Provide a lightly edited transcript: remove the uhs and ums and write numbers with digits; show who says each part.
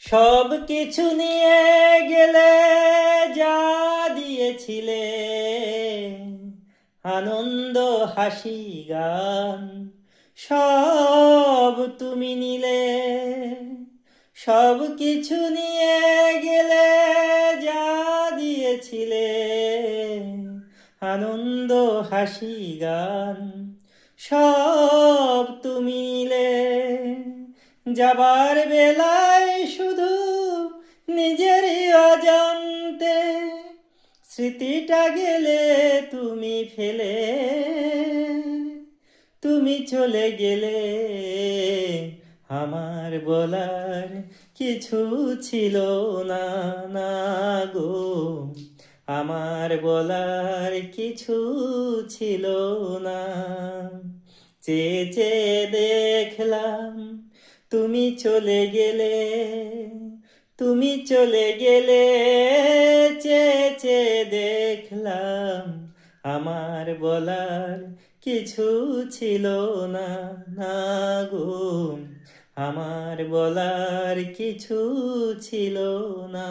Speaker 1: সব কিছু নিয়ে গেলে যা দিয়েছিলে, আনন্দ হাসি গান সব তুমি নিলে। সব কিছু নিয়ে গেলে যা দিয়েছিলে, আনন্দ হাসি গান সব তুমি নিলে। যাবার বেলায় শুধু নিজেরই অজান্তে স্মৃতিটা গেলে তুমি ফেলে। তুমি চলে গেলে, আমার বলার কিছু ছিল না, না গো। আমার বলার কিছু ছিল না। চেয়ে চেয়ে দেখলাম তুমি চলে গেলে, তুমি চলে গেলে। চেয়ে চেয়ে দেখলাম আমার বলার কিছু ছিল না, না গো। আমার বলার কিছু ছিল না।